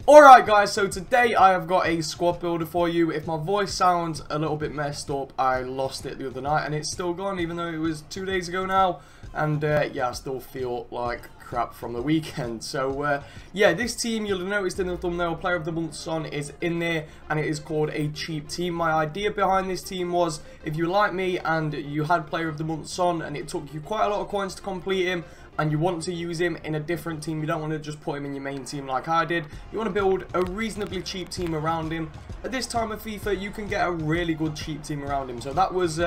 Alright guys, so today I have got a squad builder for you. If my voice sounds a little bit messed up, I lost it the other night and it's still gone even though it was 2 days ago now. And yeah, I still feel like crap from the weekend. So yeah, this team, you'll have noticed in the thumbnail, Player of the Month Son is in there and it is called a cheap team. My idea behind this team was, if you like me and you had Player of the Month Son and it took you quite a lot of coins to complete him, and you want to use him in a different team, you don't want to just put him in your main team like I did, you want to build a reasonably cheap team around him. At this time of FIFA, you can get a really good cheap team around him, so that was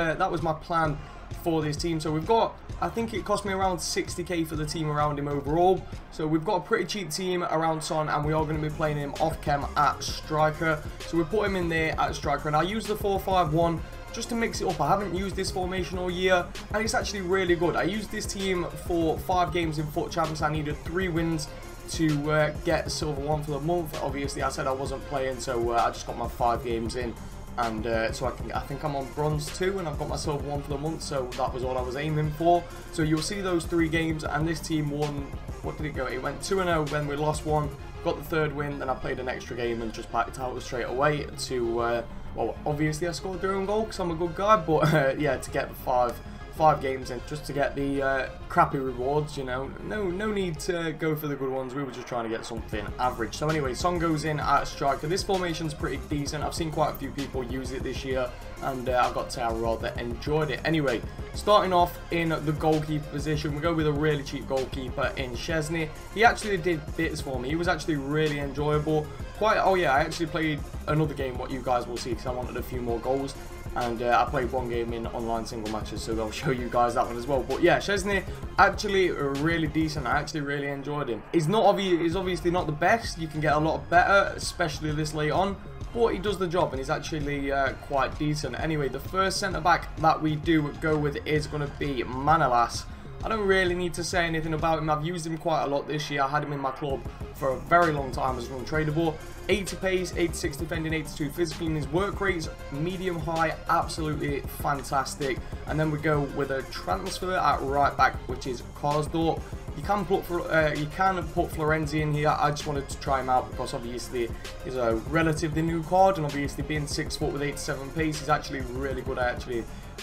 my plan for this team. So we've got, I think it cost me around 60k for the team around him overall, so we've got a pretty cheap team around Son, and we are going to be playing him off chem at striker, so we put him in there at striker, and I use the 4-5-1 just to mix it up. I haven't used this formation all year and it's actually really good. I used this team for 5 games in Foot Champs. I needed 3 wins to get Silver 1 for the month. Obviously I said I wasn't playing, so I just got my 5 games in, and so I think I'm on Bronze 2 and I've got my Silver 1 for the month, so that was all I was aiming for. So you'll see those 3 games, and this team won, what did it go? It went 2-0 when we lost 1, got the 3rd win, then I played an extra game and just backed out straight away to well, obviously I scored their own goal because I'm a good guy, but yeah, to get the 5 games in, just to get the crappy rewards, you know, no need to go for the good ones. We were just trying to get something average. So anyway, Son goes in at striker. This formation's pretty decent. I've seen quite a few people use it this year, and I've got to say I rather enjoyed it. Anyway, starting off in the goalkeeper position, we go with a really cheap goalkeeper in Chesney. He actually did bits for me. He was actually really enjoyable. Oh yeah, I actually played another game, what you guys will see, because I wanted a few more goals. And I played 1 game in online single matches, so I'll show you guys that one as well. But yeah, Chesney, actually really decent. I actually really enjoyed him. He's obviously not the best. You can get a lot better, especially this late on. But he does the job, and he's actually quite decent. Anyway, the first centre-back that we do go with is going to be Manolas. I don't really need to say anything about him. I've used him quite a lot this year. I had him in my club for a very long time as an untradeable. 80 pace, 86 defending, 82 physical, and his work rates medium high, absolutely fantastic. And then we go with a transfer at right back, which is Karsdorp. You can put Florenzi in here. I just wanted to try him out because obviously he's a relatively new card, and obviously being 6 foot with 87 pace, he's actually really good. I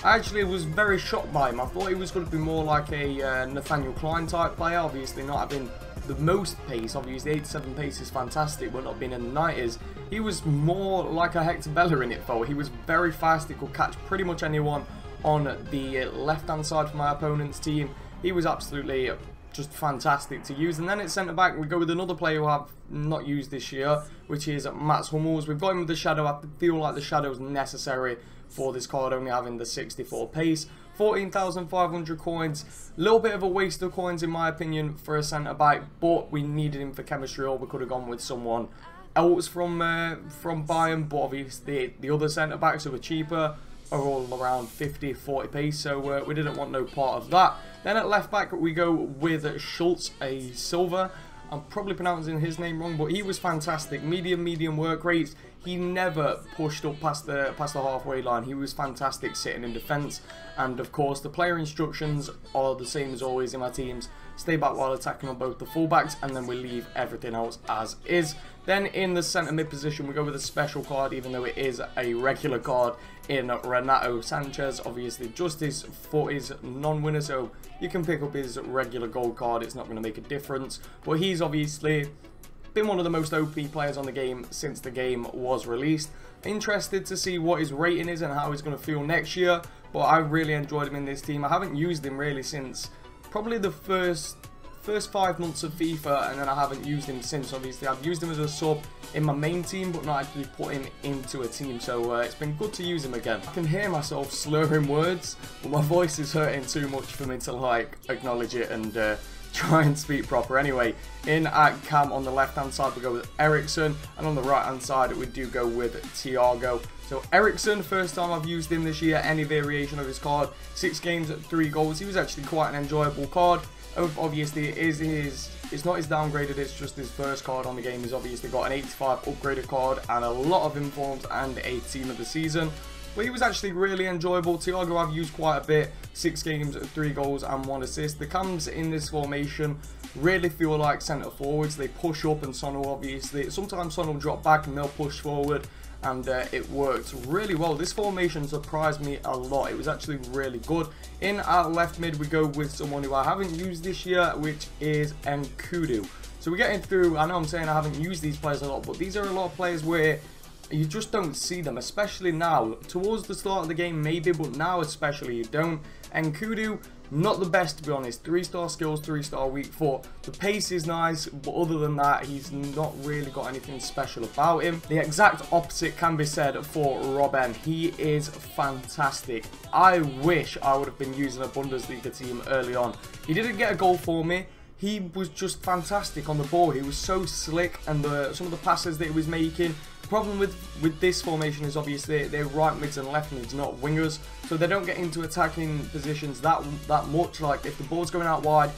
actually was very shocked by him. I thought he was going to be more like a Nathaniel Klein type player, obviously not having the most pace. Obviously 87 pace is fantastic, but not being in the 90s. He was more like a Hector Bellerin, it felt. He was very fast. He could catch pretty much anyone on the left hand side for my opponent's team. He was absolutely just fantastic to use. And then at centre back we go with another player who I've not used this year, which is Mats Hummels. We've got him with the shadow. I feel like the shadow is necessary for this card, only having the 64 pace. 14,500 coins, a little bit of a waste of coins in my opinion for a centre back, but we needed him for chemistry, or we could have gone with someone else from Bayern. But obviously the other centre backs who were cheaper are all around 50-40 pace, so we didn't want no part of that. Then at left back we go with Schultz, a silver. I'm probably pronouncing his name wrong, but he was fantastic. Medium work rates. He never pushed up past the halfway line. He was fantastic sitting in defence. And of course, the player instructions are the same as always in my teams. Stay back while attacking on both the fullbacks, and then we leave everything else as is. Then in the centre mid position, we go with a special card, even though it is a regular card in Renato Sanchez. Obviously, just his foot is non-winner, so you can pick up his regular gold card. It's not going to make a difference. But he's obviously been one of the most OP players on the game since the game was released. Interested to see what his rating is and how he's going to feel next year. But I really enjoyed him in this team. I haven't used him really since probably the first 5 months of FIFA, and then I haven't used him since. Obviously I've used him as a sub in my main team, but not actually put him into a team, so it's been good to use him again. I can hear myself slurring words, but my voice is hurting too much for me to like acknowledge it and try and speak proper. Anyway, in at cam on the left hand side we go with Ericsson, and on the right hand side we do go with Thiago. So Ericsson, first time I've used him this year, any variation of his card, 6 games at 3 goals. He was actually quite an enjoyable card. Obviously it's not his downgraded, it's just his first card on the game. He's obviously got an 85 upgraded card and a lot of informs and a team of the season. but he was actually really enjoyable. Thiago I've used quite a bit, 6 games, 3 goals and 1 assist. The cams in this formation really feel like centre forwards. They push up and Son will obviously, sometimes Son will drop back and they'll push forward, and it worked really well. This formation surprised me a lot. It was actually really good. In our left mid we go with someone who I haven't used this year, which is Nkudu. So we're getting through, I know I'm saying I haven't used these players a lot, but these are a lot of players where you just don't see them, especially now. Towards the start of the game maybe, but now especially you don't. Nkudu, not the best to be honest. 3-star skills, 3-star weak foot. The pace is nice, but other than that, he's not really got anything special about him. The exact opposite can be said for Robben. He is fantastic. I wish I would have been using a Bundesliga team early on. He didn't get a goal for me. He was just fantastic on the ball. He was so slick, and some of the passes that he was making. The problem with this formation is obviously they're right mids and left mids, not wingers, so they don't get into attacking positions that much. Like if the ball's going out wide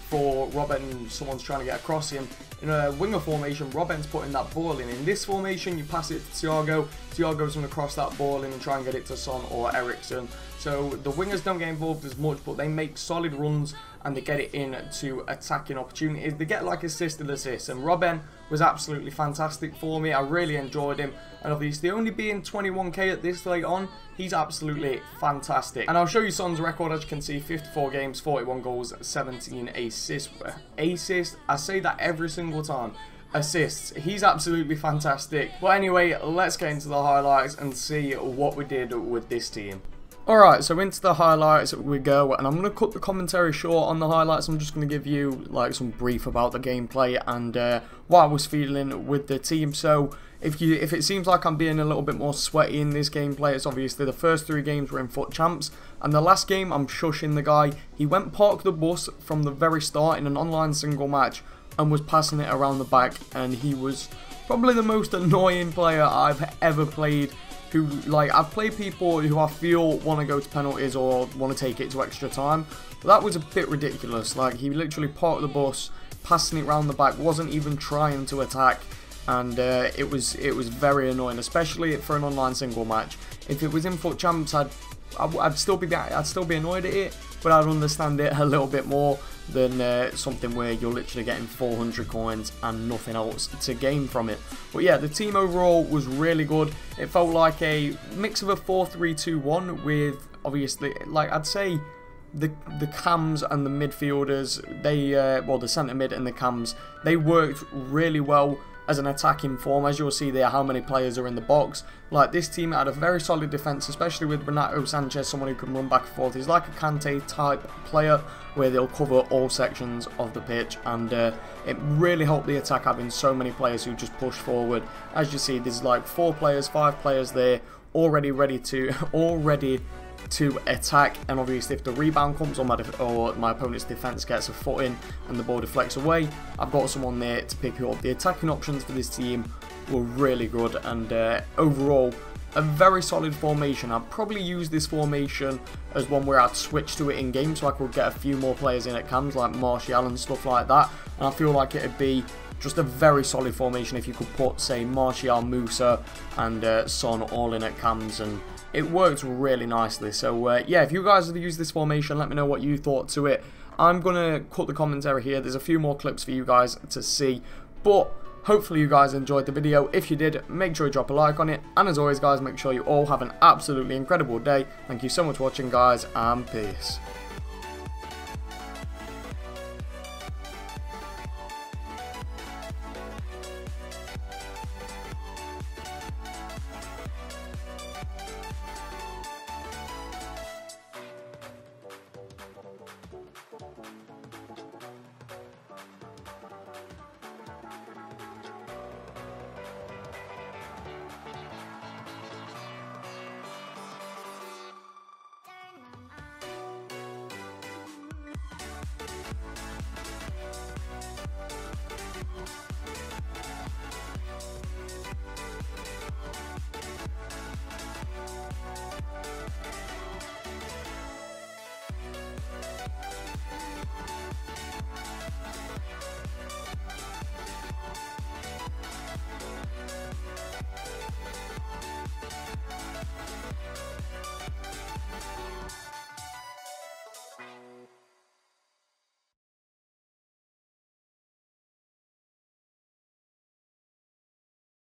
for Robben and someone's trying to get across him, in a winger formation, Robben's putting that ball in. In this formation, you pass it to Thiago. Thiago's going to cross that ball in and try and get it to Son or Eriksen. So the wingers don't get involved as much, but they make solid runs and they get it into attacking opportunities. They get like assist and assists, and Robben was absolutely fantastic for me. I really enjoyed him, and obviously only being 21k at this late on, he's absolutely fantastic. And I'll show you Son's record. As you can see, 54 games, 41 goals, 17 assists. I say that every single time. Assists. He's absolutely fantastic. But anyway, let's get into the highlights and see what we did with this team. Alright, so into the highlights we go, and I'm going to cut the commentary short on the highlights. I'm just going to give you like some brief about the gameplay and what I was feeling with the team. So if it seems like I'm being a little bit more sweaty in this gameplay, it's obviously the first 3 games were in FUT Champs, and the last game I'm shushing the guy. He went park the bus from the very start in an online single match and was passing it around the back, and he was probably the most annoying player I've ever played. Who, like, I've played people who I feel want to go to penalties or want to take it to extra time, but that was a bit ridiculous. Like, he literally parked the bus, passing it round the back, wasn't even trying to attack, and it was very annoying, especially for an online single match. If it was in FUT Champs, I'd still be annoyed at it, but I'd understand it a little bit more than something where you're literally getting 400 coins and nothing else to gain from it. But yeah, the team overall was really good. It felt like a mix of a 4-3-2-1 with, obviously, like, I'd say the cams and the midfielders, they well, the centre mid and the cams, they worked really well as an attacking form. As you'll see there, how many players are in the box. Like, this team had a very solid defence, especially with Renato Sanchez, someone who can run back and forth. He's like a Kante type player where they'll cover all sections of the pitch, and it really helped the attack having so many players who just push forward. As you see, there's like 5 players there already ready to attack, and obviously if the rebound comes or my opponent's defense gets a foot in and the ball deflects away, I've got someone there to pick it up. The attacking options for this team were really good, and overall a very solid formation. I'd probably use this formation as one where I'd switch to it in game so I could get a few more players in at cams like Martial and stuff like that, and I feel like it'd be just a very solid formation if you could put, say, Martial, Musa and Son all in at cams, and it worked really nicely. So yeah, if you guys have used this formation, let me know what you thought to it. I'm going to cut the commentary here. There's a few more clips for you guys to see, but hopefully you guys enjoyed the video. If you did, make sure you drop a like on it, and as always guys, make sure you all have an absolutely incredible day. Thank you so much for watching guys, and peace.